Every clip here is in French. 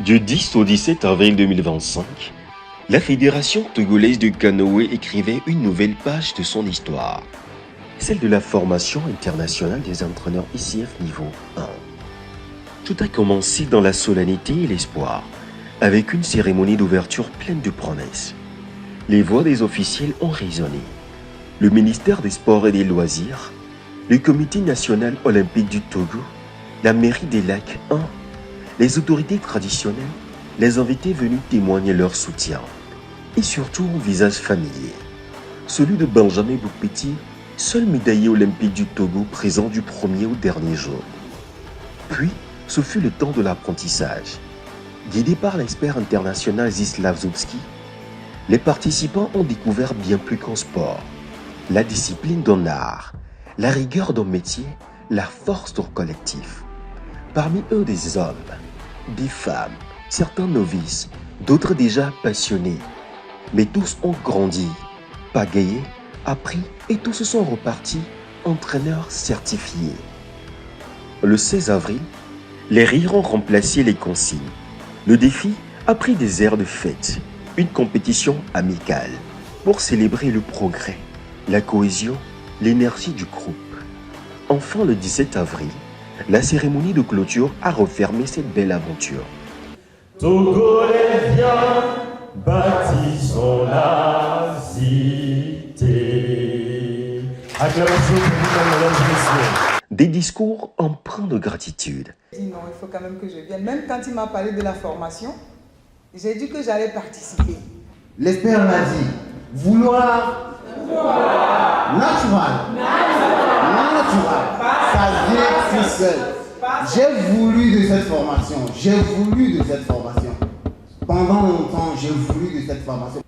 Du 10 au 17 avril 2025, la Fédération togolaise de canoë écrivait une nouvelle page de son histoire, celle de la formation internationale des entraîneurs ICF niveau 1. Tout a commencé dans la solennité et l'espoir, avec une cérémonie d'ouverture pleine de promesses. Les voix des officiels ont résonné. Le ministère des Sports et des Loisirs, le Comité national olympique du Togo, la mairie des Lacs 1, les autorités traditionnelles, les invités venus témoigner leur soutien. Et surtout un visage familier, celui de Benjamin Boukpeti, seul médaillé olympique du Togo présent du premier au dernier jour. Puis, ce fut le temps de l'apprentissage. Guidés par l'expert international Zislav Zubski, les participants ont découvert bien plus qu'un sport, la discipline d'un art, la rigueur d'un métier, la force d'un collectif. Parmi eux des hommes, des femmes, certains novices, d'autres déjà passionnés. Mais tous ont grandi, pagayé, appris et tous se sont repartis entraîneurs certifiés. Le 16 avril, les rires ont remplacé les consignes. Le défi a pris des airs de fête, une compétition amicale pour célébrer le progrès, la cohésion, l'énergie du groupe. Enfin, le 17 avril, la cérémonie de clôture a refermé cette belle aventure. Togolais, viens, bâtissons la cité. Acclamation pour vous, mesdames et messieurs. Des discours empreints de gratitude. J'ai dit non, il faut quand même que je vienne. Même quand il m'a parlé de la formation, j'ai dit que j'allais participer. L'expert m'a dit, vouloir naturel, ça vient tout seul. J'ai voulu de cette formation, Pendant longtemps, j'ai voulu de cette formation.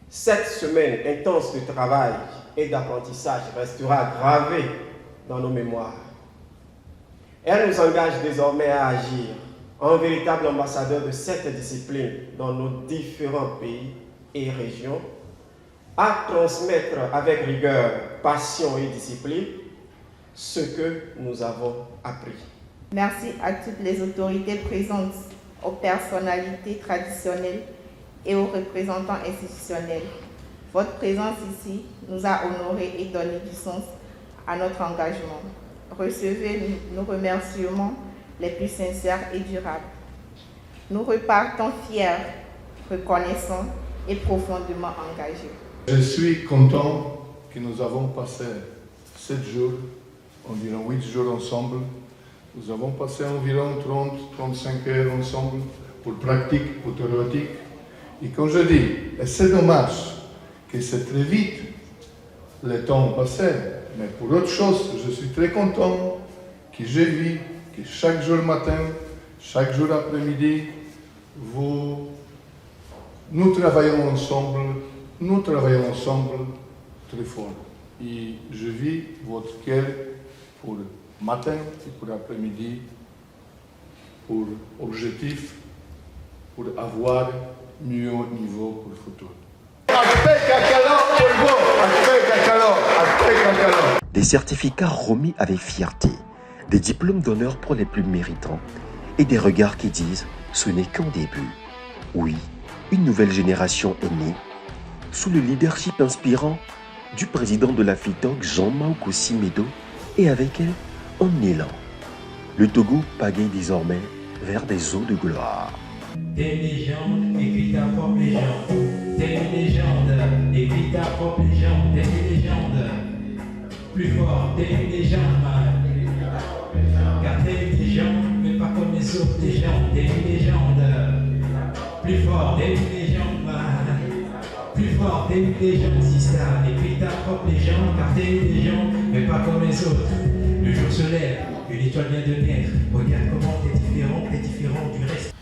Cette semaine intense de travail et d'apprentissage restera gravée dans nos mémoires. Elle nous engage désormais à agir en véritable ambassadeur de cette discipline dans nos différents pays et régions, à transmettre avec rigueur, passion et discipline ce que nous avons appris. Merci à toutes les autorités présentes, aux personnalités traditionnelles et aux représentants institutionnels. Votre présence ici nous a honorés et donné du sens à notre engagement. Recevez nos remerciements les plus sincères et durables. Nous repartons fiers, reconnaissants et profondément engagés. Je suis content que nous avons passé 7 jours, environ 8 jours ensemble. Nous avons passé environ 30-35 heures ensemble pour pratique, pour théorie. Et comme je dis, c'est dommage que c'est très vite le temps passé. Mais pour autre chose, je suis très content que j'ai vu que chaque jour matin, chaque jour après-midi, nous travaillons ensemble très fort. Et je vis votre cœur pour matin et pour après-midi, pour objectif, pour avoir mieux niveau pour le futur. Des certificats remis avec fierté, des diplômes d'honneur pour les plus méritants et des regards qui disent « ce n'est qu'un début ». Oui, une nouvelle génération est née sous le leadership inspirant du président de la FITOC, Jean-Marc Medo, et avec elle, un élan. Le Togo pagaie désormais vers des eaux de gloire. T'es une légende, écris ta propre légende. T'es une légende, écris ta propre légende. T'es une légende, plus fort, t'es une légende, man. Car t'es une légende, mais pas comme les autres légendes. T'es une légende, plus fort, t'es une légende, man. Plus fort, t'es une légende, Sista. Écris ta propre légende, car t'es une légende, mais pas comme les autres. Le jour se lève, une étoile vient de naître. Regarde comment t'es différent du reste.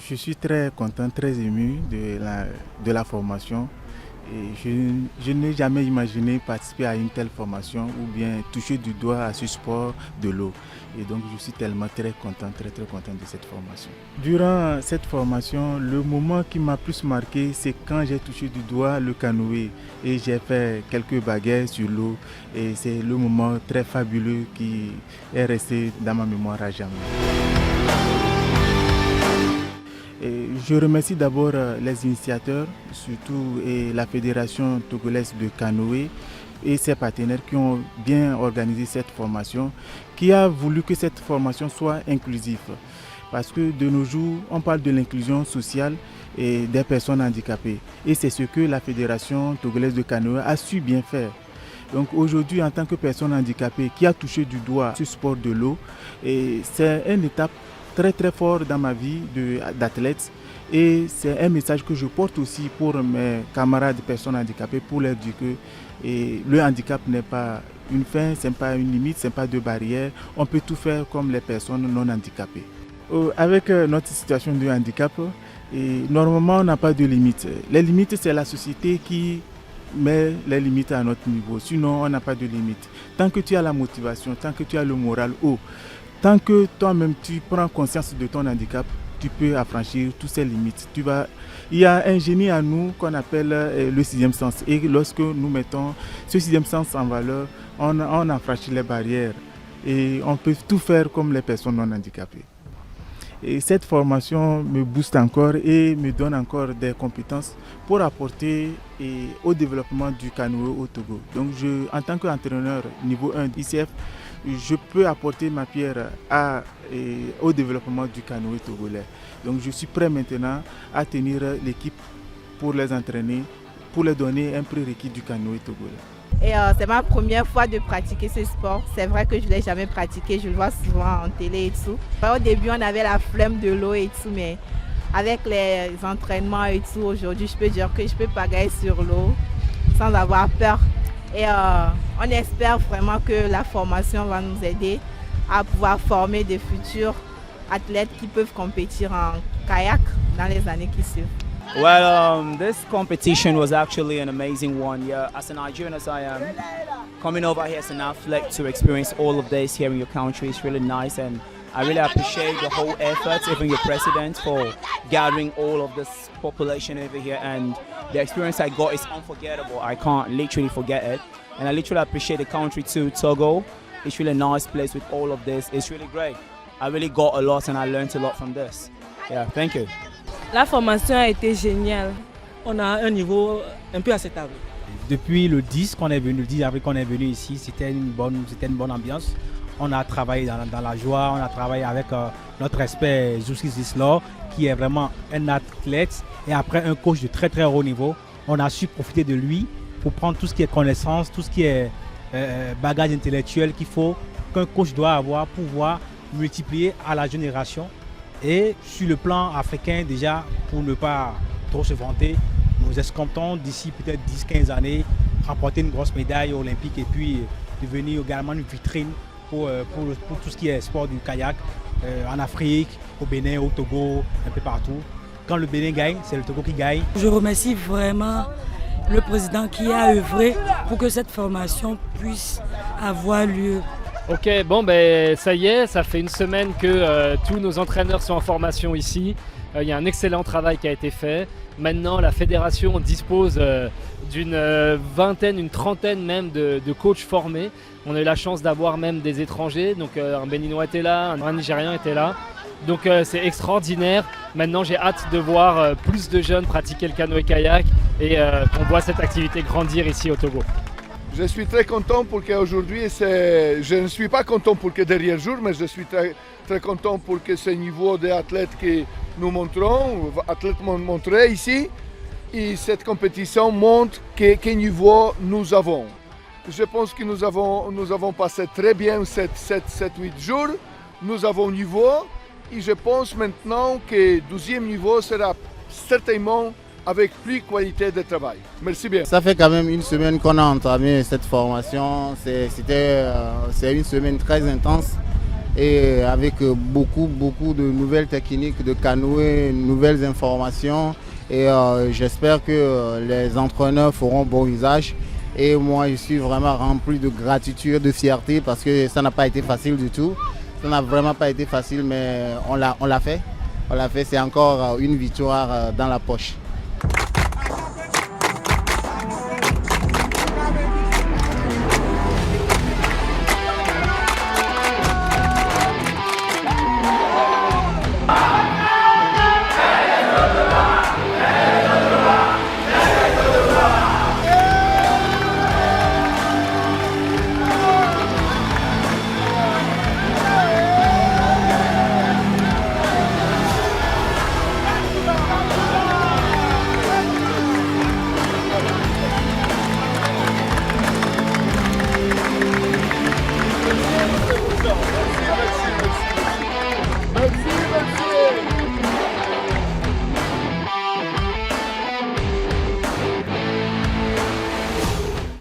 Je suis très content, très ému de la formation. Et je n'ai jamais imaginé participer à une telle formation ou bien toucher du doigt à ce sport de l'eau. Et donc je suis tellement très content de cette formation. Durant cette formation, le moment qui m'a plus marqué, c'est quand j'ai touché du doigt le canoë et j'ai fait quelques baguettes sur l'eau. Et c'est le moment très fabuleux qui est resté dans ma mémoire à jamais. Et Je remercie d'abord les initiateurs, surtout et la Fédération togolaise de canoë et ses partenaires qui ont bien organisé cette formation, qui a voulu que cette formation soit inclusive. Parce que de nos jours, on parle de l'inclusion sociale et des personnes handicapées. Et c'est ce que la Fédération togolaise de canoë a su bien faire. Donc aujourd'hui, en tant que personne handicapée qui a touché du doigt ce sport de l'eau, c'est une étape très très forte dans ma vie d'athlète. Et c'est un message que je porte aussi pour mes camarades personnes handicapées, pour leur dire que le handicap n'est pas une fin, ce n'est pas une limite, ce n'est pas de barrière. On peut tout faire comme les personnes non handicapées. Avec notre situation de handicap, normalement on n'a pas de limites. Les limites, c'est la société qui met les limites à notre niveau. Sinon, on n'a pas de limites. Tant que tu as la motivation, tant que tu as le moral haut, tant que toi-même tu prends conscience de ton handicap, tu peux affranchir toutes ces limites. Il y a un génie à nous qu'on appelle le 6e sens. Et lorsque nous mettons ce 6e sens en valeur, on affranchit les barrières. Et on peut tout faire comme les personnes non handicapées. Et cette formation me booste encore et me donne encore des compétences pour apporter au développement du canoë au Togo. Donc en tant qu'entraîneur niveau 1 d'ICF, je peux apporter ma pierre au développement du canoë togolais. Donc je suis prêt maintenant à tenir l'équipe pour les entraîner, pour leur donner un prérequis du canoë togolais. Et c'est ma première fois de pratiquer ce sport. C'est vrai que je ne l'ai jamais pratiqué, je le vois souvent en télé et tout. Au début, on avait la flemme de l'eau et tout, mais avec les entraînements et tout, aujourd'hui, je peux dire que je peux pagailler sur l'eau sans avoir peur. Et on espère vraiment que la formation va nous aider à pouvoir former des futurs athlètes qui peuvent compétir en kayak dans les années qui suivent. Well, this competition was actually an amazing one. Yeah, as a Nigerian as I am, coming over here as an athlete to experience all of this here in your country is really nice, and I really appreciate the whole effort, even your president, for gathering all of this population over here. And the experience I got is unforgettable. I can't literally forget it, and I literally appreciate the country too, Togo. It's really a nice place with all of this. It's really great. I really got a lot, and I learned a lot from this. Yeah, thank you. La formation a été géniale. On a un niveau un peu acceptable. Depuis le 10 qu'on est venu, le 10 avril qu'on est venu ici, c'était une bonne ambiance. On a travaillé dans la joie, on a travaillé avec notre expert Zoussi Zislor, qui est vraiment un athlète et après un coach de très très haut niveau. On a su profiter de lui pour prendre tout ce qui est connaissance, tout ce qui est bagage intellectuel qu'il faut, qu'un coach doit avoir pour pouvoir multiplier à la génération. Et sur le plan africain, déjà, pour ne pas trop se vanter, nous escomptons d'ici peut-être 10-15 années remporter une grosse médaille olympique et puis devenir également une vitrine pour tout ce qui est sport du kayak en Afrique, au Bénin, au Togo, un peu partout. Quand le Bénin gagne, c'est le Togo qui gagne. Je remercie vraiment le président qui a œuvré pour que cette formation puisse avoir lieu. Ok, bon ben ça y est, ça fait une semaine que tous nos entraîneurs sont en formation ici. Il y a un excellent travail qui a été fait. Maintenant, la fédération dispose d'une vingtaine, une trentaine même de coachs formés. On a eu la chance d'avoir même des étrangers. Donc un Béninois était là, un Nigérian était là. Donc c'est extraordinaire. Maintenant, j'ai hâte de voir plus de jeunes pratiquer le canoë-kayak et qu'on voit cette activité grandir ici au Togo. Je suis très content pour qu'aujourd'hui, je ne suis pas content pour que dernier jour, mais je suis très, très content pour que ce niveau d'athlètes que nous montrons, athlètes montrés ici, et cette compétition montre quel niveau nous avons. Je pense que nous avons passé très bien 7-8 jours, nous avons niveau, et je pense maintenant que le 12e niveau sera certainement avec plus de qualité de travail. Merci bien. Ça fait quand même une semaine qu'on a entamé cette formation. C'est une semaine très intense et avec beaucoup de nouvelles techniques de canoë, nouvelles informations. Et j'espère que les entraîneurs feront bon usage. Et moi, je suis vraiment rempli de gratitude, de fierté parce que ça n'a pas été facile du tout. Ça n'a vraiment pas été facile, mais on l'a fait. C'est encore une victoire dans la poche.